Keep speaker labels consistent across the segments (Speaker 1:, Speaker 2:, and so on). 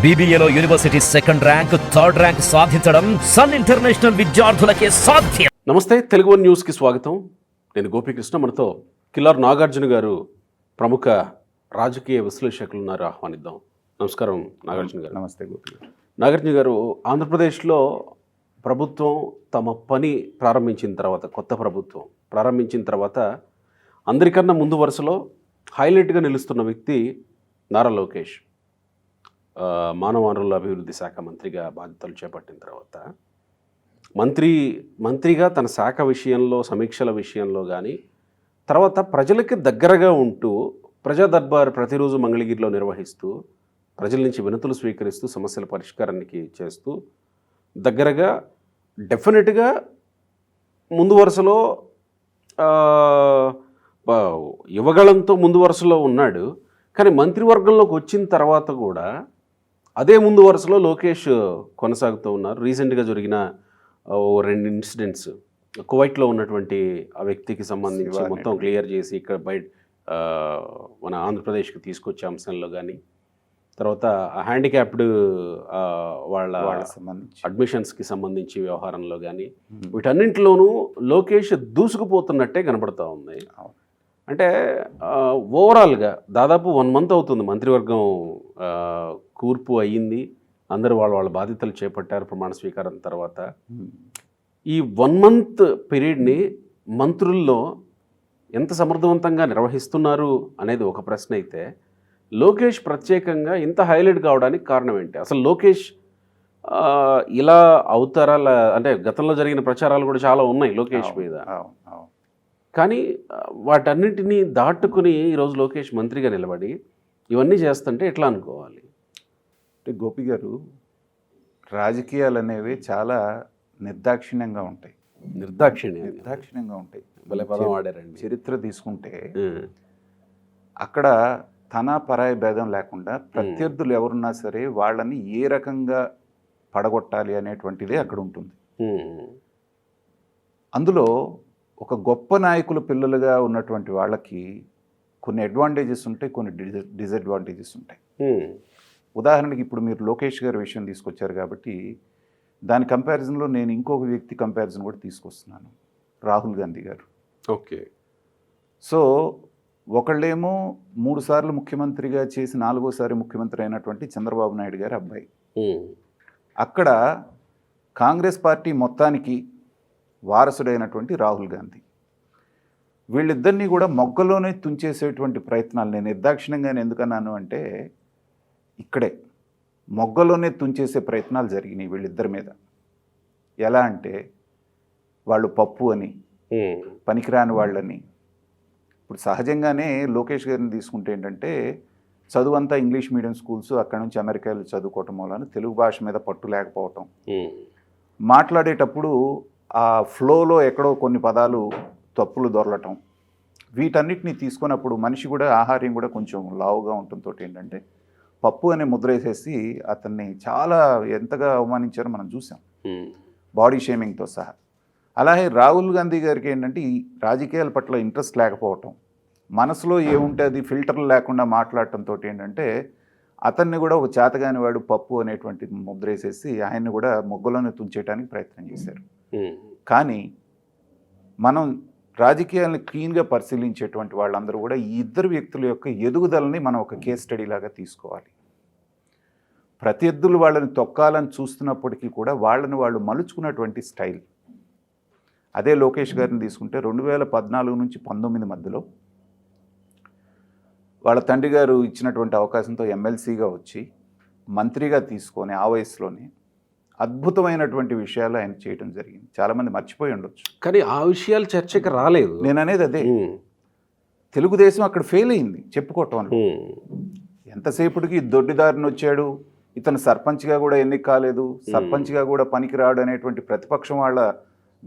Speaker 1: BBAలో university second rank, third rank సాధించడం Sun International విద్యార్థులకే సాధ్యం.
Speaker 2: నమస్తే, తెలుగు వన్ న్యూస్కి స్వాగతం. నేను గోపీకృష్ణ. మనతో కిల్లార్ నాగార్జున గారు, ప్రముఖ రాజకీయ విశ్లేషకులు ఉన్నారు. ఆహ్వానిద్దాం. నమస్కారం నాగార్జున గారు.
Speaker 3: నమస్తే గోపి గారు.
Speaker 2: నాగార్జున గారు, ఆంధ్రప్రదేశ్లో ప్రభుత్వం తమ పని ప్రారంభించిన తర్వాత, కొత్త ప్రభుత్వం ప్రారంభించిన తర్వాత అందరికన్నా ముందు వరుసలో హైలైట్గా నిలుస్తున్న వ్యక్తి నారా లోకేష్. మానవ వనరుల అభివృద్ధి శాఖ మంత్రిగా బాధ్యతలు చేపట్టిన తర్వాత మంత్రిగా తన శాఖ విషయంలో, సమీక్షల విషయంలో కానీ, తర్వాత ప్రజలకి దగ్గరగా ఉంటూ ప్రజా దర్బార్ ప్రతిరోజు మంగళగిరిలో నిర్వహిస్తూ ప్రజల నుంచి వినతులు స్వీకరిస్తూ సమస్యల పరిష్కారానికి చేస్తూ దగ్గరగా డెఫినెట్గా ముందు వరుసలో యువగళంతో ముందు వరుసలో ఉన్నాడు. కానీ మంత్రివర్గంలోకి వచ్చిన తర్వాత కూడా అదే ముందు వరుసలో లోకేష్ కొనసాగుతూ ఉన్నారు. రీసెంట్గా జరిగిన 2 ఇన్సిడెంట్స్, కువైట్లో ఉన్నటువంటి ఆ వ్యక్తికి సంబంధించి మొత్తం క్లియర్ చేసి ఇక్కడ బయట మన ఆంధ్రప్రదేశ్కి తీసుకొచ్చే అంశంలో కానీ, తర్వాత హ్యాండిక్యాప్డ్ వాళ్ళ అడ్మిషన్స్కి సంబంధించి వ్యవహారంలో కానీ, వీటన్నింటిలోనూ లోకేష్ దూసుకుపోతున్నట్టే కనపడుతూ ఉంది. అంటే ఓవరాల్గా దాదాపు 1 మంత్ అవుతుంది మంత్రివర్గం కూర్పు అయ్యింది. అందరూ వాళ్ళ బాధ్యతలు చేపట్టారు ప్రమాణ స్వీకారం తర్వాత. ఈ 1 మంత్ పీరియడ్ని మంత్రుల్లో ఎంత సమర్థవంతంగా నిర్వహిస్తున్నారు అనేది ఒక ప్రశ్న అయితే, లోకేష్ ప్రత్యేకంగా ఇంత హైలైట్ కావడానికి కారణం ఏంటి? అసలు లోకేష్ ఇలా అవుతారా? అంటే గతంలో జరిగిన ప్రచారాలు కూడా చాలా ఉన్నాయి లోకేష్ మీద. కానీ వాటన్నింటినీ దాటుకుని ఈరోజు లోకేష్ మంత్రిగా నిలబడి ఇవన్నీ చేస్తుంటే ఎట్లా అనుకోవాలి?
Speaker 3: అంటే గోపి గారు, రాజకీయాలు అనేవి చాలా నిర్దాక్షిణ్యంగా ఉంటాయి. నిర్దాక్షిణ్యంగా ఉంటాయి.
Speaker 2: భలే పదం వాడారండి.
Speaker 3: చరిత్ర తీసుకుంటే అక్కడ తన పరాయి భేదం లేకుండా ప్రత్యర్థులు ఎవరున్నా సరే వాళ్ళని ఏ రకంగా పడగొట్టాలి అనేటువంటిదే అక్కడ ఉంటుంది. అందులో ఒక గొప్ప నాయకుల పిల్లలుగా ఉన్నటువంటి వాళ్ళకి కొన్ని అడ్వాంటేజెస్ ఉంటాయి, కొన్ని డిసడ్వాంటేజెస్ ఉంటాయి. ఉదాహరణకి ఇప్పుడు మీరు లోకేష్ గారి విషయం తీసుకొచ్చారు కాబట్టి దాని కంపారిజన్లో నేను ఇంకొక వ్యక్తి కంపారిజన్ కూడా తీసుకొస్తున్నాను, రాహుల్ గాంధీ గారు.
Speaker 2: ఓకే.
Speaker 3: సో ఒకళ్ళేమో 3 సార్లు ముఖ్యమంత్రిగా చేసి 4వసారి ముఖ్యమంత్రి అయినటువంటి చంద్రబాబు నాయుడు గారి అబ్బాయి. అక్కడ కాంగ్రెస్ పార్టీ మొత్తానికి వారసుడైనటువంటి రాహుల్ గాంధీ. వీళ్ళిద్దరినీ కూడా మొగ్గలోనే తుంచేసేటువంటి ప్రయత్నాలు, నేను నిర్దాక్షిణ్యంగా ఎందుకన్నాను అంటే ఇక్కడే మొగ్గలోనే తుంచేసే ప్రయత్నాలు జరిగినాయి వీళ్ళిద్దరి మీద. ఎలా అంటే వాళ్ళు పప్పు అని, పనికిరాని వాళ్ళని. ఇప్పుడు సహజంగానే లోకేష్ గారిని తీసుకుంటే ఏంటంటే చదువంతా ఇంగ్లీష్ మీడియం స్కూల్స్, అక్కడ నుంచి అమెరికాలో చదువుకోవటం వలన తెలుగు భాష మీద పట్టు లేకపోవటం, మాట్లాడేటప్పుడు ఆ ఫ్లోలో ఎక్కడో కొన్ని పదాలు తప్పులు దొరలటం, వీటన్నిటిని తీసుకున్నప్పుడు మనిషి కూడా ఆహార్యం కూడా కొంచెం లావుగా ఉండటంతో ఏంటంటే పప్పు అనే ముద్ర వేసేసి అతన్ని చాలా ఎంతగా అవమానించారో మనం చూసాం, బాడీ షేమింగ్తో సహా. అలాగే రాహుల్ గాంధీ గారికి ఏంటంటే ఈ రాజకీయాల పట్ల ఇంట్రెస్ట్ లేకపోవటం, మనసులో ఏముంటే అది ఫిల్టర్లు లేకుండా మాట్లాడటంతో ఏంటంటే అతన్ని కూడా ఒక చేతగాని వాడు పప్పు అనేటువంటి ముద్ర వేసేసి ఆయన్ని కూడా మొగ్గలోనే తుంచేయడానికి ప్రయత్నం చేశారు. కానీ మనం రాజకీయాలను క్లీన్గా పరిశీలించేటువంటి వాళ్ళందరూ కూడా ఈ ఇద్దరు వ్యక్తుల యొక్క ఎదుగుదలని మనం ఒక కేస్ స్టడీ లాగా తీసుకోవాలి. ప్రత్యర్థులు వాళ్ళని తొక్కాలని చూస్తున్నప్పటికీ కూడా వాళ్ళని వాళ్ళు మలుచుకున్నటువంటి స్టైల్ అదే. లోకేష్ గారిని తీసుకుంటే 2014 నుంచి 19 మధ్యలో వాళ్ళ తండ్రి గారు ఇచ్చినటువంటి అవకాశంతో ఎమ్మెల్సీగా వచ్చి మంత్రిగా తీసుకొని ఆ వయసులోనే అద్భుతమైనటువంటి విషయాలు ఆయన చేయడం జరిగింది. చాలామంది మర్చిపోయి ఉండొచ్చు,
Speaker 2: కానీ ఆ విషయాలు చర్చకు రాలేదు.
Speaker 3: నేను అనేది అదే, తెలుగుదేశం అక్కడ ఫెయిల్ అయింది చెప్పుకోవటం. ఎంతసేపటికి దొడ్డిదారిని వచ్చాడు, ఇతను సర్పంచ్గా కూడా ఎన్నిక కాలేదు, సర్పంచ్గా కూడా పనికిరాడు అనేటువంటి ప్రతిపక్షం వాళ్ళ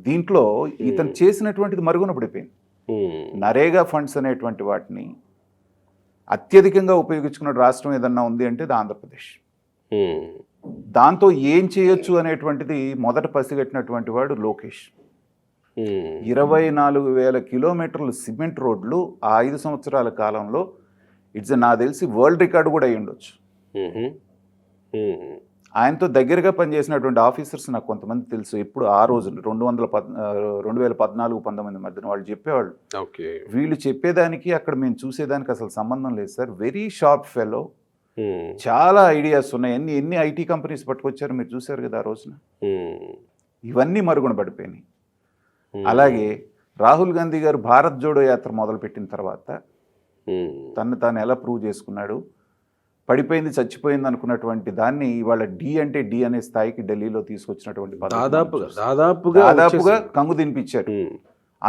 Speaker 3: దీంట్లో ఇతను చేసినటువంటిది మరుగున పడిపోయింది. నరేగా ఫండ్స్ అనేటువంటి వాటిని అత్యధికంగా ఉపయోగించుకున్న రాష్ట్రం ఏదన్నా ఉంది అంటే అది ఆంధ్రప్రదేశ్. దాంతో ఏం చేయొచ్చు అనేటువంటిది మొదట పసిగట్టినటువంటి వాడు లోకేష్. 24,000 కిలోమీటర్లు సిమెంట్ రోడ్లు ఆ 5 సంవత్సరాల కాలంలో నాకు తెలిసి వరల్డ్ రికార్డు కూడా అయ్యి ఉండొచ్చు. ఆయనతో దగ్గరగా పనిచేసినటువంటి ఆఫీసర్స్ నాకు కొంతమంది తెలుసు. ఎప్పుడు ఆ రోజు 2014-19 మధ్యన వాళ్ళు చెప్పేవాళ్ళు,
Speaker 2: ఓకే,
Speaker 3: వీళ్ళు చెప్పేదానికి అక్కడ మేము చూసేదానికి అసలు సంబంధం లేదు సార్, వెరీ షార్ప్ ఫెలో, చాలా ఐడియాస్ ఉన్నాయి. ఎన్ని ఐటీ కంపెనీస్ పట్టుకొచ్చారు మీరు చూశారు కదా ఆ రోజున. ఇవన్నీ మరుగున పడిపోయినాయి. అలాగే రాహుల్ గాంధీ గారు భారత్ జోడో యాత్ర మొదలుపెట్టిన తర్వాత తను తాను ఎలా ప్రూవ్ చేసుకున్నాడు, పడిపోయింది చచ్చిపోయింది అనుకున్నటువంటి దాన్ని ఇవాళ డి అంటే డి అనే స్థాయికి ఢిల్లీలో తీసుకొచ్చినటువంటి దాదాపుగా కంగు తినిపించారు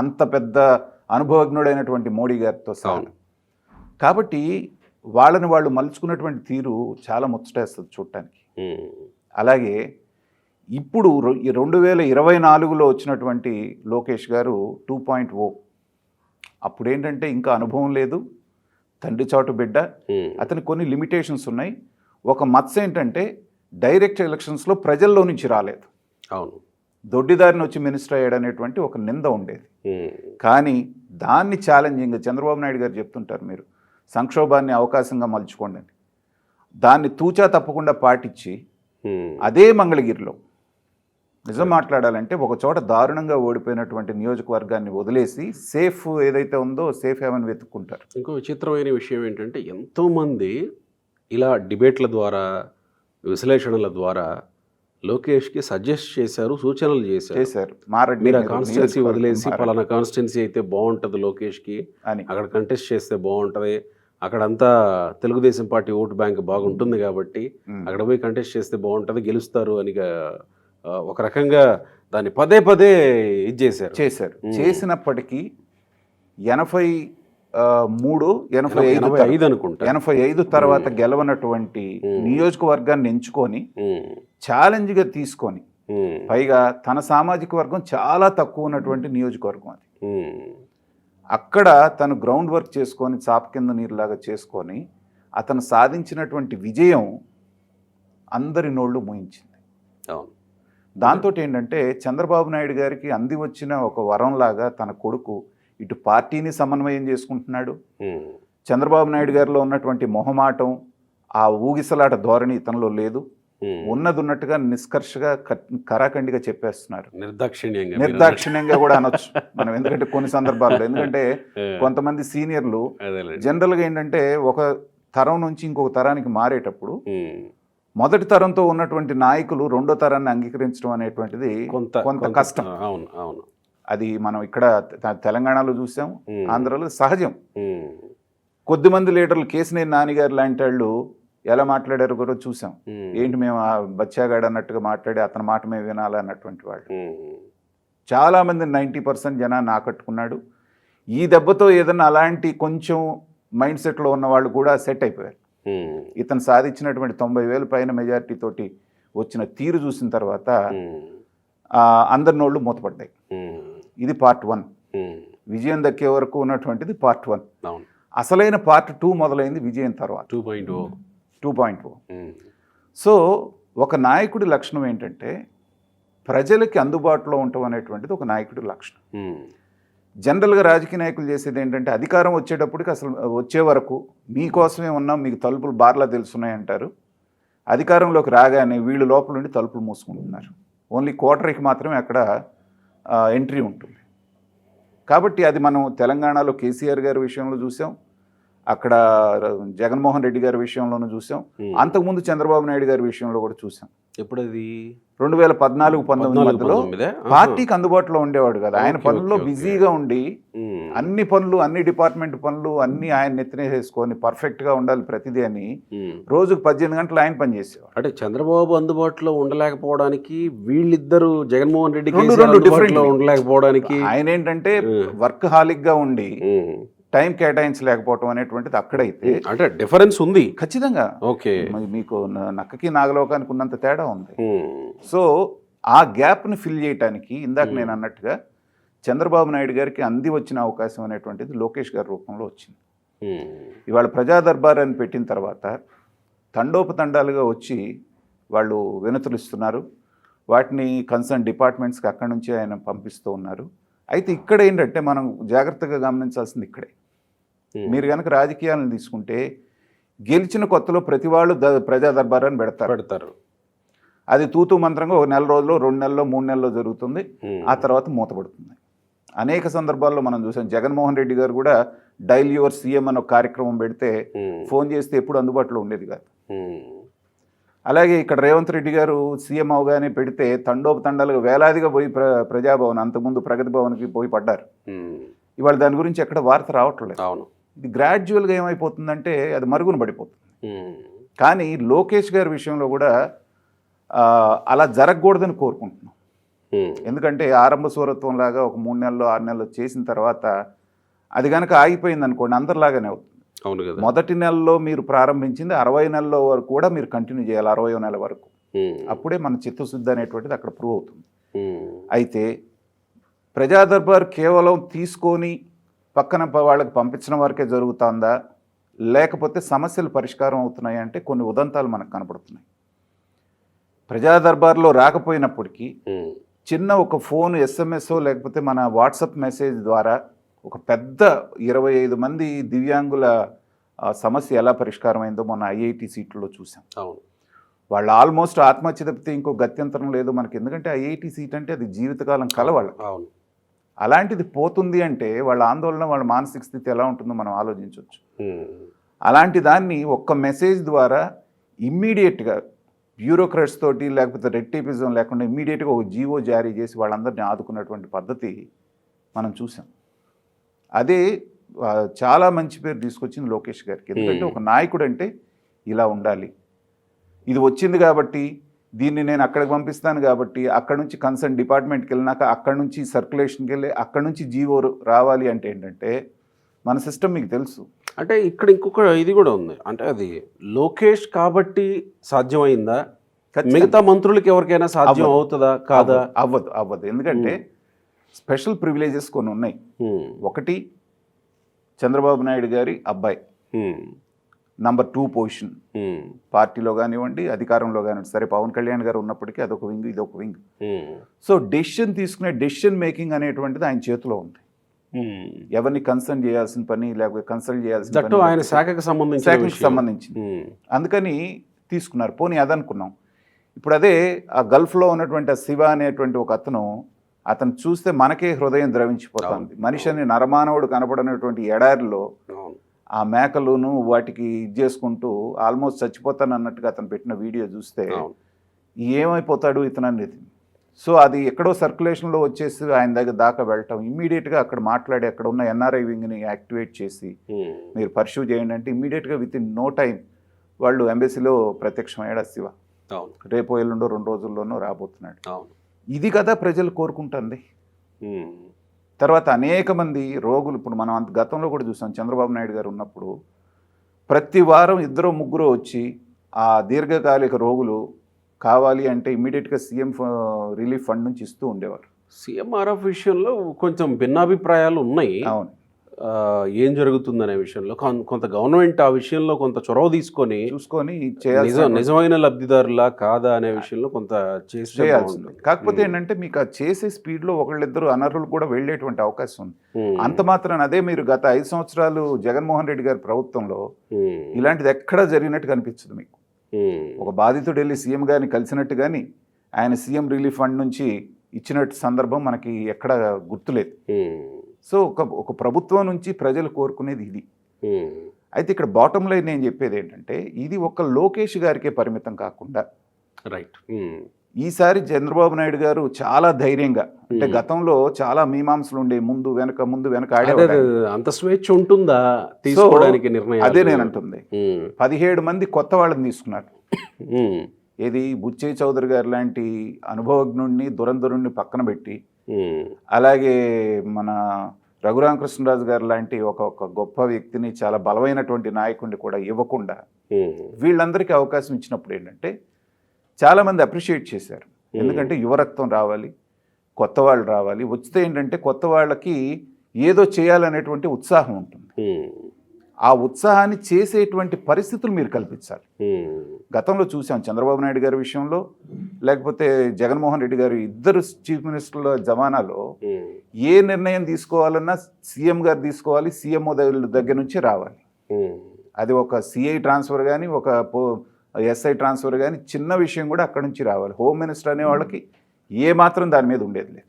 Speaker 3: అంత పెద్ద అనుభవజ్ఞుడైనటువంటి మోడీ గారితో సహా. కాబట్టి వాళ్ళని వాళ్ళు మలుచుకున్నటువంటి తీరు చాలా ముచ్చటేస్తుంది చూడటానికి. అలాగే ఇప్పుడు 2024లో వచ్చినటువంటి లోకేష్ గారు 2.0, అప్పుడేంటంటే ఇంకా అనుభవం లేదు, తండ్రి చాటు బిడ్డ, అతనికి కొన్ని లిమిటేషన్స్ ఉన్నాయి. ఒక మత్స ఏంటంటే డైరెక్ట్ ఎలక్షన్స్లో ప్రజల్లో నుంచి రాలేదు,
Speaker 2: అవును,
Speaker 3: దొడ్డిదారిని వచ్చి మినిస్టర్ అయ్యాడు అనేటువంటి ఒక నింద ఉండేది. కానీ దాన్ని ఛాలెంజింగ్గా చంద్రబాబు నాయుడు గారు చెప్తుంటారు, మీరు సంక్షోభాన్ని అవకాశంగా మలుచుకోండి అని. దాన్ని తూచా తప్పకుండా పాటించి అదే మంగళగిరిలో నిజం మాట్లాడాలంటే ఒక చోట దారుణంగా ఓడిపోయినటువంటి నియోజకవర్గాన్ని వదిలేసి సేఫ్ ఏదైతే ఉందో సేఫ్ హెవెన్ వెతుక్కుంటారు.
Speaker 2: ఇంకో విచిత్రమైన విషయం ఏంటంటే ఎంతోమంది ఇలా డిబేట్ల ద్వారా విశ్లేషణల ద్వారా లోకేష్కి సజెస్ట్ చేశారు, సూచనలు చేశారు.
Speaker 3: మారెడ్డి
Speaker 2: కాన్స్టిట్యున్సీ వదిలేసి పలానా కాన్స్టిట్యున్సీ అయితే బాగుంటుంది లోకేష్కి అని, అక్కడ కంటెస్ట్ చేస్తే బాగుంటుంది, అక్కడంతా తెలుగుదేశం పార్టీ ఓటు బ్యాంక్ బాగుంటుంది కాబట్టి అక్కడ పోయి కంటెస్ట్ చేస్తే బాగుంటుంది, గెలుస్తారు అని ఒక రకంగా దాన్ని పదే ఇది చేశారు.
Speaker 3: చేసినప్పటికీ 85 తర్వాత గెలవనటువంటి నియోజకవర్గాన్ని ఎంచుకొని ఛాలెంజ్గా తీసుకొని, పైగా తన సామాజిక వర్గం చాలా తక్కువ ఉన్నటువంటి నియోజకవర్గం అది. అక్కడ తను గ్రౌండ్ వర్క్ చేసుకొని చాప కింద నీరులాగా చేసుకొని అతను సాధించినటువంటి విజయం అందరి నోళ్ళు మూయించింది. దాంతో ఏంటంటే చంద్రబాబు నాయుడు గారికి అంది వచ్చిన ఒక వరంలాగా తన కొడుకు ఇటు పార్టీని సమన్వయం చేసుకుంటున్నాడు, చంద్రబాబు నాయుడు గారిలో ఉన్నటువంటి మొహమాటం, ఆ ఊగిసలాట ధోరణి తనలో లేదు, ఉన్నది ఉన్నట్టుగా నిష్కర్షగా కరాఖండిగా చెప్పేస్తున్నారు. నిర్దాక్షిణ్యంగా కూడా అనొచ్చు మనం, ఎందుకంటే కొన్ని సందర్భాల్లో, ఎందుకంటే కొంతమంది సీనియర్లు జనరల్గా ఏంటంటే ఒక తరం నుంచి ఇంకొక తరానికి మారేటప్పుడు మొదటి తరంతో ఉన్నటువంటి నాయకులు రెండో తరాన్ని అంగీకరించడం అనేటువంటిది కొంత కష్టం. అది మనం ఇక్కడ తెలంగాణలో చూసాం, ఆంధ్రాలో సహజం. కొద్దిమంది లీడర్లు కేసినేని నానిగారు లాంటి వాళ్ళు ఎలా మాట్లాడారో కూడా చూసాం. ఏంటి మేము ఆ బచ్చాగాడు అన్నట్టుగా మాట్లాడి అతని మాట మేము వినాలన్నటువంటి వాళ్ళు. చాలామంది 90% జనాన్ని ఆకట్టుకున్నాడు. ఈ దెబ్బతో ఏదన్నా అలాంటి కొంచెం మైండ్ సెట్లో ఉన్న వాళ్ళు కూడా సెట్ అయిపోయారు. ఇతను సాధించినటువంటి 90,000 పైన మెజారిటీ తోటి వచ్చిన తీరు చూసిన తర్వాత అందరి నోళ్ళు మూతపడ్డాయి. ఇది పార్ట్ 1. విజయం దక్కే వరకు ఉన్నటువంటిది పార్ట్ 1. అసలైన పార్ట్ 2 మొదలైంది విజయం తర్వాత 2.0. సో ఒక నాయకుడి లక్షణం ఏంటంటే ప్రజలకి అందుబాటులో ఉండటం అనేటువంటిది ఒక నాయకుడి లక్షణం. జనరల్గా రాజకీయ నాయకులు చేసేది ఏంటంటే అధికారం వచ్చేటప్పటికి అసలు వచ్చే వరకు మీకోసమే ఉన్నాం, మీకు తలుపులు బార్లా తెలుసున్నాయంటారు. అధికారంలోకి రాగానే వీళ్ళు లోపల నుండి తలుపులు మూసుకుంటున్నారు. ఓన్లీ క్వార్టర్కి మాత్రమే అక్కడ ఎంట్రీ ఉంటుంది. కాబట్టి అది మనం తెలంగాణలో కేసీఆర్ గారి విషయంలో చూసాం, అక్కడ జగన్మోహన్ రెడ్డి గారి విషయంలోనూ చూసాం, అంతకుముందు చంద్రబాబు నాయుడు గారి విషయంలో కూడా చూసాం.
Speaker 2: ఎప్పుడది
Speaker 3: 2014-19 మధ్యలో పార్టీకి అందుబాటులో ఉండేవాడు కదా, ఆయన పనుల్లో బిజీగా ఉండి అన్ని పనులు, అన్ని డిపార్ట్మెంట్ పనులు అన్ని ఆయన నెత్తినేసేసుకొని పర్ఫెక్ట్గా ఉండాలి ప్రతిదీ అని రోజుకు 18 గంటలు ఆయన పనిచేసేవాడు.
Speaker 2: అంటే చంద్రబాబు అందుబాటులో ఉండలేకపోవడానికి వీళ్ళిద్దరు జగన్మోహన్ రెడ్డి ఉండలేకపోవడానికి
Speaker 3: ఆయన ఏంటంటే వర్క్ హాలిక్గా ఉండి టైం కేటాయించలేకపోవటం అనేటువంటిది అక్కడైతే
Speaker 2: అంటే డిఫరెన్స్ ఉంది
Speaker 3: ఖచ్చితంగా.
Speaker 2: ఓకే,
Speaker 3: మీకు నక్కకి నాగలోకానికి ఉన్నంత తేడా ఉంది. సో ఆ గ్యాప్ని ఫిల్ చేయడానికి ఇందాక నేను అన్నట్టుగా చంద్రబాబు నాయుడు గారికి అంది వచ్చిన అవకాశం అనేటువంటిది లోకేష్ గారి రూపంలో వచ్చింది. ఇవాళ ప్రజా దర్బార్ అని పెట్టిన తర్వాత తండోపతండాలుగా వచ్చి వాళ్ళు వినతులు ఇస్తున్నారు, వాటిని కన్సర్న్ డిపార్ట్మెంట్స్కి అక్కడి నుంచి ఆయన పంపిస్తూ ఉన్నారు. అయితే ఇక్కడ ఏంటంటే మనం జాగ్రత్తగా గమనించాల్సింది ఇక్కడే. మీరు కనుక రాజకీయాలను తీసుకుంటే గెలిచిన కొత్తలో ప్రతి వాళ్ళు ప్రజా దర్బార్ అని పెడతారు. అది తూతూ మంత్రంగా ఒక నెల రోజులు 2 నెలల్లో 3 నెలల్లో జరుగుతుంది. ఆ తర్వాత మూతపడుతుంది. అనేక సందర్భాల్లో మనం చూసాం. జగన్మోహన్ రెడ్డి గారు కూడా డైల్ యువర్ సీఎం అని ఒక కార్యక్రమం పెడితే ఫోన్ చేస్తే ఎప్పుడు అందుబాటులో ఉండేది కాదు. అలాగే ఇక్కడ రేవంత్ రెడ్డి గారు సీఎం అవగానే పెడితే తండోపతండాలుగా వేలాదిగా పోయి ప్రజాభవన్, అంతకుముందు ప్రగతి భవన్కి పోయి పడ్డారు. ఇవాళ దాని గురించి ఎక్కడ వార్త రావట్లేదు. ఇది గ్రాడ్యువల్గా ఏమైపోతుందంటే అది మరుగున పడిపోతుంది. కానీ లోకేష్ గారి విషయంలో కూడా అలా జరగకూడదని కోరుకుంటున్నాం. ఎందుకంటే ఆరంభ సూరత్వం లాగా ఒక 3 నెలలు 6 నెలలు చేసిన తర్వాత అది కనుక ఆగిపోయింది అనుకోండి, అందరిలాగానే అవుతుంది. మొదటి నెలలో మీరు ప్రారంభించింది 60 నెలల వరకు కూడా మీరు కంటిన్యూ చేయాలి, 60వ నెల వరకు. అప్పుడే మన చిత్తశుద్ధి అనేటువంటిది అక్కడ ప్రూవ్ అవుతుంది. అయితే ప్రజా దర్బార్ కేవలం తీసుకొని పక్కన వాళ్ళకి పంపించడం వరకే జరుగుతుందా, లేకపోతే సమస్యలు పరిష్కారం అవుతున్నాయి అంటే కొన్ని ఉదంతాలు మనకు కనపడుతున్నాయి. ప్రజా దర్బార్లో రాకపోయినప్పటికీ చిన్న ఒక ఫోన్ ఎస్ఎంఎస్ లేకపోతే మన వాట్సాప్ మెసేజ్ ద్వారా ఒక పెద్ద 25 మంది దివ్యాంగుల సమస్య ఎలా పరిష్కారం అయిందో మొన్న ఐఐటి సీట్లలో చూసాం. వాళ్ళు ఆల్మోస్ట్ ఆత్మహత్య తప్పితే ఇంకో గత్యంతరం లేదు మనకి. ఎందుకంటే ఐఐటి సీట్ అంటే అది జీవితకాలం కల వాళ్ళు. అలాంటిది పోతుంది అంటే వాళ్ళ ఆందోళన, వాళ్ళ మానసిక స్థితి ఎలా ఉంటుందో మనం ఆలోచించవచ్చు. అలాంటి దాన్ని ఒక్క మెసేజ్ ద్వారా ఇమ్మీడియట్గా బ్యూరోక్రాట్స్ తోటి లేకపోతే రెడ్ టేపిజం లేకుండా ఇమ్మీడియట్గా ఒక జీవో జారీ చేసి వాళ్ళందరినీ ఆదుకున్నటువంటి పద్ధతి మనం చూసాం. అదే చాలా మంచి పేరు తీసుకొచ్చింది లోకేష్ గారికి. ఎందుకంటే ఒక నాయకుడు అంటే ఇలా ఉండాలి, ఇది వచ్చింది కాబట్టి దీన్ని నేను అక్కడికి పంపిస్తాను కాబట్టి అక్కడ నుంచి కన్సర్న్ డిపార్ట్మెంట్కి వెళ్ళినాక అక్కడ నుంచి సర్క్యులేషన్కి వెళ్ళి అక్కడ నుంచి జీవో రావాలి అంటే ఏంటంటే మన సిస్టమ్ మీకు తెలుసు.
Speaker 2: అంటే ఇక్కడ ఇంకొక ఇది కూడా ఉంది. అంటే అది లోకేష్ కాబట్టి సాధ్యమైందా, మిగతా మంత్రులకి ఎవరికైనా సాధ్యం అవుతుందా కాదా?
Speaker 3: అవ్వదు. ఎందుకంటే స్పెషల్ ప్రివిలేజెస్ కొన్ని ఉన్నాయి. ఒకటి చంద్రబాబు నాయుడు గారి అబ్బాయి, నంబర్ 2 పొజిషన్ పార్టీలో కానివ్వండి, అధికారంలో కానివ్వండి. సరే, పవన్ కళ్యాణ్ గారు ఉన్నప్పటికీ అదొక వింగ్, ఇదొక వింగ్. సో డెసిషన్ తీసుకునే డెసిషన్ మేకింగ్ అనేటువంటిది ఆయన చేతిలో ఉంది. ఎవరిని కన్సల్ట్ చేయాల్సిన పని లేకపోతే కన్సల్ట్ చేయాల్సిన పని
Speaker 2: ఆయన శాఖకు
Speaker 3: సంబంధించింది. అందుకని తీసుకున్నారు. పోనీ అదనుకున్నాం. ఇప్పుడు అదే ఆ గల్ఫ్లో ఉన్నటువంటి ఆ శివ అనేటువంటి ఒక అతను చూస్తే మనకే హృదయం ద్రవించిపోతుంది. మనిషిని నరమానవుడు కనపడనటువంటి ఎడారిలో ఆ మేకలును వాటికి ఇది చేసుకుంటూ ఆల్మోస్ట్ చచ్చిపోతాను అన్నట్టుగా అతను పెట్టిన వీడియో చూస్తే ఏమైపోతాడు ఇతను అనేది. సో అది ఎక్కడో సర్క్యులేషన్లో వచ్చేసి ఆయన దగ్గర దాకా వెళ్ళటం, ఇమ్మీడియట్గా అక్కడ మాట్లాడి అక్కడ ఉన్న ఎన్ఆర్ఐ వింగ్ని యాక్టివేట్ చేసి మీరు పర్ష్యూ చేయండి అంటే ఇమ్మీడియట్గా విత్ ఇన్ నో టైం వాళ్ళు ఎంబసీలో ప్రత్యక్షమయ్యాడు శివ. రేపు ఎల్లుండో 2 రోజుల్లోనూ రాబోతున్నాడు. ఇది కదా ప్రజలు కోరుకుంటుంది. తర్వాత అనేక మంది రోగులు, ఇప్పుడు మనం అంత గతంలో కూడా చూసాం, చంద్రబాబు నాయుడు గారు ఉన్నప్పుడు ప్రతి వారం 2-3 వచ్చి ఆ దీర్ఘకాలిక రోగులు కావాలి అంటే ఇమ్మీడియట్గా సీఎం రిలీఫ్ ఫండ్ నుంచి ఇస్తూ ఉండేవారు.
Speaker 2: సీఎంఆర్ఎఫ్ విషయంలో కొంచెం భిన్నాభిప్రాయాలు ఉన్నాయి.
Speaker 3: అవును,
Speaker 2: ఏం జరుగుతుందనే విషయంలో కొంత గవర్నమెంట్ ఆ విషయంలో కొంత చొరవ తీసుకొని
Speaker 3: చూసుకొని
Speaker 2: నిజమైన లబ్ధిదారులా కాదా అనే విషయంలో కొంత చేయాల్సింది.
Speaker 3: కాకపోతే ఏంటంటే మీకు ఆ చేసే స్పీడ్లో ఒకళ్ళిద్దరు అనర్హులు కూడా వెళ్ళేటువంటి అవకాశం ఉంది. అంత మాత్రాన అదే మీరు గత 5 సంవత్సరాలు జగన్మోహన్ రెడ్డి గారి ప్రభుత్వంలో ఇలాంటిది ఎక్కడా జరిగినట్టు కనిపించదు మీకు. ఒక బాధితుడు వెళ్ళి సీఎం గారిని కలిసినట్టు కానీ ఆయన సీఎం రిలీఫ్ ఫండ్ నుంచి ఇచ్చినట్టు సందర్భం మనకి ఎక్కడ గుర్తులేదు. సో ఒక ప్రభుత్వం నుంచి ప్రజలు కోరుకునేది ఇది. అయితే ఇక్కడ బాటమ్ లైన్ నేను చెప్పేది ఏంటంటే ఇది ఒక లోకేష్ గారికే పరిమితం కాకుండా ఈసారి చంద్రబాబు నాయుడు గారు చాలా ధైర్యంగా, అంటే గతంలో చాలా మీమాంసలు ఉండే ముందు వెనక ఆడేవాడు.
Speaker 2: అంత స్వేచ్ఛ ఉంటుందా తీసుకోవడానికి నిర్ణయం?
Speaker 3: అదే నేను అంటుంది. 17 మంది కొత్త వాళ్ళని తీసుకున్నారు. ఏది బుచ్చయ్య చౌదరి గారు లాంటి అనుభవజ్ఞుడిని దురంధరుణ్ణి పక్కన పెట్టి, అలాగే మన రఘురామకృష్ణరాజు గారు లాంటి ఒక గొప్ప వ్యక్తిని, చాలా బలమైనటువంటి నాయకుడిని కూడా ఇవ్వకుండా వీళ్ళందరికీ అవకాశం ఇచ్చినప్పుడు ఏంటంటే చాలామంది అప్రిషియేట్ చేశారు. ఎందుకంటే యువరక్తం రావాలి, కొత్త వాళ్ళు రావాలి. వస్తే ఏంటంటే కొత్త వాళ్ళకి ఏదో చేయాలనేటువంటి ఉత్సాహం ఉంటుంది. ఆ ఉత్సాహాన్ని చేసేటువంటి పరిస్థితులు మీరు కల్పించాలి. గతంలో చూసాం చంద్రబాబు నాయుడు గారి విషయంలో, లేకపోతే జగన్మోహన్ రెడ్డి గారు, ఇద్దరు చీఫ్ మినిస్టర్ల జమానాలో ఏ నిర్ణయం తీసుకోవాలన్నా సీఎం గారు తీసుకోవాలి, సీఎంఓ దగ్గర నుంచి రావాలి. అది ఒక సిఐ ట్రాన్స్ఫర్ కానీ ఒక ఎస్ఐ ట్రాన్స్ఫర్ కానీ చిన్న విషయం కూడా అక్కడి నుంచి రావాలి. హోమ్ మినిస్టర్ అనే వాళ్ళకి ఏమాత్రం దాని మీద ఉండేది లేదు.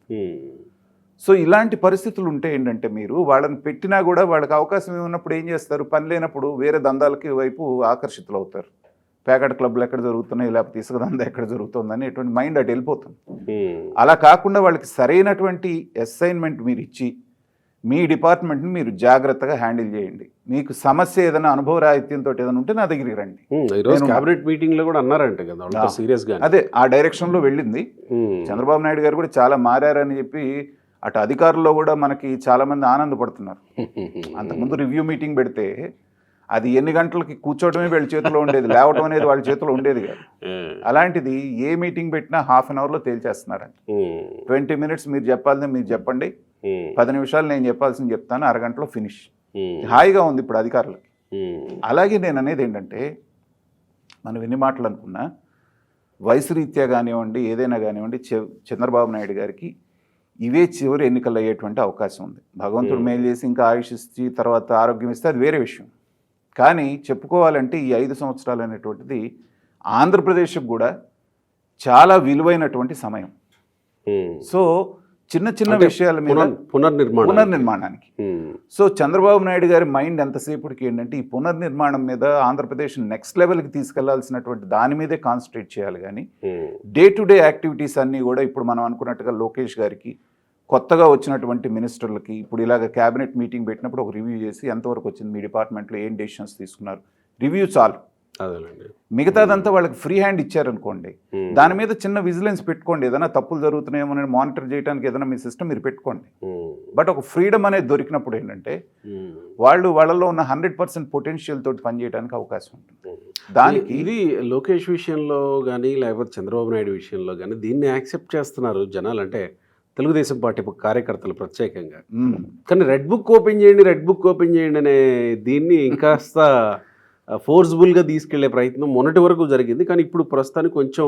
Speaker 3: సో ఇలాంటి పరిస్థితులు ఉంటే ఏంటంటే మీరు వాళ్ళని పెట్టినా కూడా వాళ్ళకి అవకాశం ఉన్నప్పుడు ఏం చేస్తారు, పని లేనప్పుడు వేరే దందాలకి వైపు ఆకర్షితులు అవుతారు. ప్యాకెట్ క్లబ్లు ఎక్కడ జరుగుతున్నాయి, లేకపోతే ఇసుక దందా ఎక్కడ జరుగుతుందని ఎటువంటి మైండ్ అటు వెళ్ళిపోతుంది. అలా కాకుండా వాళ్ళకి సరైనటువంటి అసైన్మెంట్ మీరు ఇచ్చి మీ డిపార్ట్మెంట్ని మీరు జాగ్రత్తగా హ్యాండిల్ చేయండి. మీకు సమస్య ఏదైనా అనుభవ రాహిత్యంతో ఏదైనా ఉంటే నా దగ్గరికి రండి.
Speaker 2: క్యాబినెట్ మీటింగ్ లో కూడా అన్నారంట కదా సీరియస్ గా,
Speaker 3: అదే ఆ డైరెక్షన్ లో వెళ్ళింది. చంద్రబాబు నాయుడు గారు కూడా చాలా మారారని చెప్పి అటు అధికారుల్లో కూడా మనకి చాలా మంది ఆనందపడుతున్నారు. అంతకుముందు రివ్యూ మీటింగ్ పెడితే అది ఎన్ని గంటలకి కూర్చోవడమే వీళ్ళ చేతిలో ఉండేది, లేవటం అనేది వాళ్ళ చేతిలో ఉండేది కాదు. అలాంటిది ఏ మీటింగ్ పెట్టినా ½ an hourలో తేల్చేస్తున్నారండి. 20 minutes మీరు చెప్పాల్సింది మీరు చెప్పండి, 10 నిమిషాలు నేను చెప్పాల్సింది చెప్తాను, అరగంటలో ఫినిష్. హాయిగా ఉంది ఇప్పుడు అధికారులకి. అలాగే నేను అనేది ఏంటంటే మనం ఎన్ని మాటలు అనుకున్నా వయసు రీత్యా కానివ్వండి ఏదైనా కానివ్వండి చంద్రబాబు నాయుడు గారికి ఇవే చివరి ఎన్నికలు అయ్యేటువంటి అవకాశం ఉంది. భగవంతుడు మేలు చేసి ఇంకా ఆయుష్ ఇచ్చి తర్వాత ఆరోగ్యం ఇస్తే అది వేరే విషయం. కానీ చెప్పుకోవాలంటే ఈ 5 సంవత్సరాలు అనేటువంటిది ఆంధ్రప్రదేశ్కి కూడా చాలా విలువైనటువంటి సమయం. సో చిన్న చిన్న విషయాల మీద పునర్నిర్మాణానికి. సో చంద్రబాబు నాయుడు గారి మైండ్ ఎంతసేపటికి ఏంటంటే ఈ పునర్నిర్మాణం మీద ఆంధ్రప్రదేశ్ నెక్స్ట్ లెవెల్కి తీసుకెళ్లాల్సినటువంటి దాని మీదే కాన్సన్ట్రేట్ చేయాలి. కానీ డే టు డే యాక్టివిటీస్ అన్నీ కూడా ఇప్పుడు మనం అనుకున్నట్టుగా లోకేష్ గారికి కొత్తగా వచ్చినటువంటి మినిస్టర్లకి ఇప్పుడు ఇలాగ క్యాబినెట్ మీటింగ్ పెట్టినప్పుడు ఒక రివ్యూ చేసి ఎంతవరకు వచ్చింది, మీ డిపార్ట్మెంట్లో ఏం డెసిషన్స్ తీసుకున్నారు, రివ్యూ చాలు. మిగతాదంతా వాళ్ళకి ఫ్రీ హ్యాండ్ ఇచ్చారనుకోండి, దాని మీద చిన్న విజిలెన్స్ పెట్టుకోండి. ఏదైనా తప్పులు జరుగుతున్నాయేమో మానిటర్ చేయడానికి ఏదైనా మీ సిస్టమ్ మీరు పెట్టుకోండి. బట్ ఒక ఫ్రీడమ్ అనేది దొరికినప్పుడు ఏంటంటే వాళ్ళలో ఉన్న 100% పొటెన్షియల్ తోటి పనిచేయడానికి అవకాశం ఉంటుంది. దానికి
Speaker 2: ఇది లోకేష్ విషయంలో కానీ లేకపోతే చంద్రబాబు నాయుడు విషయంలో కానీ దీన్ని యాక్సెప్ట్ చేస్తున్నారు జనాలు, అంటే తెలుగుదేశం పార్టీ కార్యకర్తలు ప్రత్యేకంగా. కానీ రెడ్ బుక్ ఓపెన్ చేయండి అనే దీన్ని ఇంకాస్త ఫోర్స్ఫుల్గా తీసుకెళ్లే ప్రయత్నం మొన్నటి వరకు జరిగింది. కానీ ఇప్పుడు ప్రస్తుతానికి కొంచెం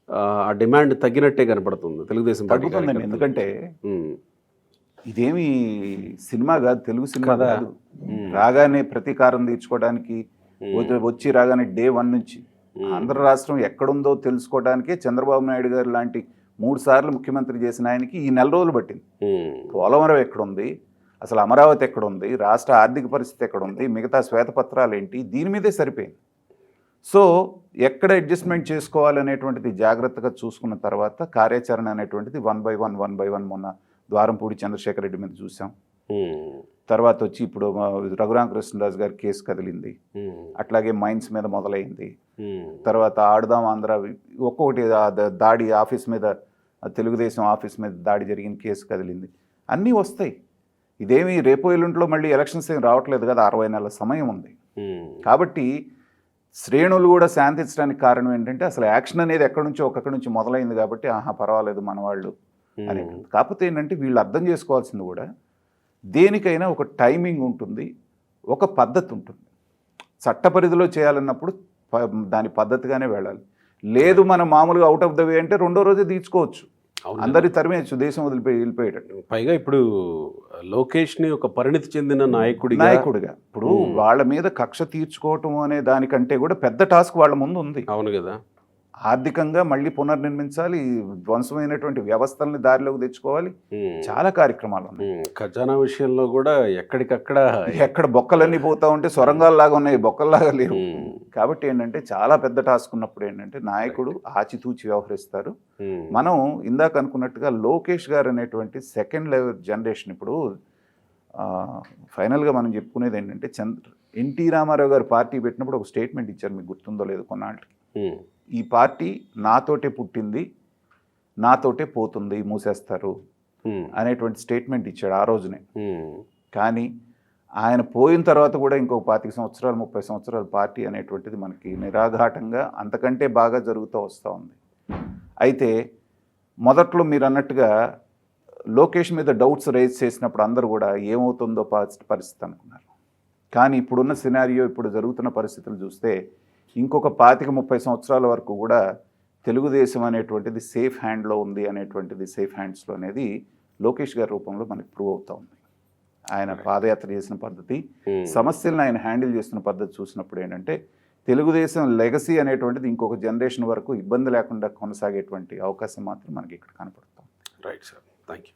Speaker 2: ఆ డిమాండ్ తగ్గినట్టే కనపడుతుంది తెలుగుదేశం పార్టీ.
Speaker 3: ఎందుకంటే ఇదేమి సినిమా కాదు, తెలుగు సినిమా కాదు. రాగానే ప్రతీకారం తీర్చుకోవడానికి వచ్చి రాగానే డే 1 నుంచి ఆంధ్ర రాష్ట్రం ఎక్కడుందో తెలుసుకోవడానికే చంద్రబాబు నాయుడు గారు లాంటి 3 సార్లు ముఖ్యమంత్రి చేసిన ఆయనకి ఈ 4 రోజులు పట్టింది. పోలవరం ఎక్కడుంది, అసలు అమరావతి ఎక్కడుంది, రాష్ట్ర ఆర్థిక పరిస్థితి ఎక్కడుంది, మిగతా శ్వేతపత్రాలు ఏంటి, దీని మీదే సరిపోయింది. సో ఎక్కడ అడ్జస్ట్మెంట్ చేసుకోవాలనేటువంటిది జాగ్రత్తగా చూసుకున్న తర్వాత కార్యాచరణ అనేటువంటిది 1 by 1 మొన్న ద్వారంపూడి చంద్రశేఖర్ రెడ్డి మీద చూసాం. తర్వాత వచ్చి ఇప్పుడు రఘురామకృష్ణరాజు గారి కేసు కదిలింది. అట్లాగే మైన్స్ మీద మొదలైంది. తర్వాత ఆడుదాం ఆంధ్ర ఒక్కొక్కటి దాడి ఆఫీస్ మీద, తెలుగుదేశం ఆఫీస్ మీద దాడి జరిగిన కేసు కదిలింది. అన్నీ వస్తాయి. ఇదేమి రేపు ఎల్లుంట్లో మళ్ళీ ఎలక్షన్స్ ఏం రావట్లేదు కదా, 60 నెలల సమయం ఉంది. కాబట్టి శ్రేణులు కూడా శాంతించడానికి కారణం ఏంటంటే అసలు యాక్షన్ అనేది ఒక్కడి నుంచి మొదలైంది కాబట్టి పర్వాలేదు మన వాళ్ళు అని. కాకపోతే ఏంటంటే వీళ్ళు అర్థం చేసుకోవాల్సింది కూడా దేనికైనా ఒక టైమింగ్ ఉంటుంది, ఒక పద్ధతి ఉంటుంది. చట్ట పరిధిలో చేయాలన్నప్పుడు దాని పద్ధతిగానే వెళ్ళాలి. లేదు మనం మామూలుగా అవుట్ ఆఫ్ ద వే అంటే 2వ రోజే తీర్చుకోవచ్చు, అందరి తరిమేయచ్చు, దేశం వెళ్ళిపోయేటట్టు.
Speaker 2: పైగా ఇప్పుడు లోకేష్ని ఒక పరిణితి చెందిన నాయకుడిగా
Speaker 3: ఇప్పుడు వాళ్ళ మీద కక్ష తీర్చుకోవటం అనే దానికంటే కూడా పెద్ద టాస్క్ వాళ్ళ ముందు ఉంది.
Speaker 2: అవును కదా.
Speaker 3: ఆర్థికంగా మళ్ళీ పునర్నిర్మించాలి, ధ్వంసమైనటువంటి వ్యవస్థల్ని దారిలోకి తెచ్చుకోవాలి, చాలా కార్యక్రమాలు ఉన్నాయి.
Speaker 2: ఖజానా విషయంలో కూడా ఎక్కడ
Speaker 3: బొక్కలన్నీ పోతా ఉంటే సొరంగాల్లాగా ఉన్నాయి, బొక్కల్లాగా లేవు. కాబట్టి ఏంటంటే చాలా పెద్ద టాస్క్ ఉన్నప్పుడు ఏంటంటే నాయకుడు ఆచితూచి వ్యవహరిస్తారు. మనం ఇందాక అనుకున్నట్టుగా లోకేష్ గారు అనేటువంటి సెకండ్ లెవెల్ జనరేషన్. ఇప్పుడు ఫైనల్గా మనం చెప్పుకునేది ఏంటంటే ఎన్టీ రామారావు గారు పార్టీ పెట్టినప్పుడు ఒక స్టేట్మెంట్ ఇచ్చారు, మీకు గుర్తుందో లేదు, కొన్నాళ్ళకి. ఈ పార్టీ నాతోటే పుట్టింది, నాతోటే పోతుంది, మూసేస్తారు అనేటువంటి స్టేట్మెంట్ ఇచ్చాడు ఆ రోజునే. కానీ ఆయన పోయిన తర్వాత కూడా ఇంకొక 25 సంవత్సరాలు 30 సంవత్సరాల పార్టీ అనేటువంటిది మనకి నిరాఘాటంగా అంతకంటే బాగా జరుగుతూ వస్తూ ఉంది. అయితే మొదట్లో మీరు అన్నట్టుగా లోకేష్ మీద డౌట్స్ రైజ్ చేసినప్పుడు అందరూ కూడా ఏమవుతుందో పరిస్థితి అనుకున్నారు. కానీ ఇప్పుడున్న సినారియో, ఇప్పుడు జరుగుతున్న పరిస్థితులు చూస్తే ఇంకొక 25-30 సంవత్సరాల వరకు కూడా తెలుగుదేశం అనేటువంటిది సేఫ్ హ్యాండ్లో ఉంది అనేటువంటిది, సేఫ్ హ్యాండ్స్లో అనేది లోకేష్ గారి రూపంలో మనకి ప్రూవ్ అవుతూ ఉంది. ఆయన పాదయాత్ర చేసిన పద్ధతి, సమస్యలను ఆయన హ్యాండిల్ చేస్తున్న పద్ధతి చూసినప్పుడు ఏంటంటే తెలుగుదేశం లెగసీ అనేటువంటిది ఇంకొక జనరేషన్ వరకు ఇబ్బంది లేకుండా కొనసాగేటువంటి అవకాశం మాత్రం మనకి ఇక్కడ కనపడుతుంది.
Speaker 2: Right sir, thank you.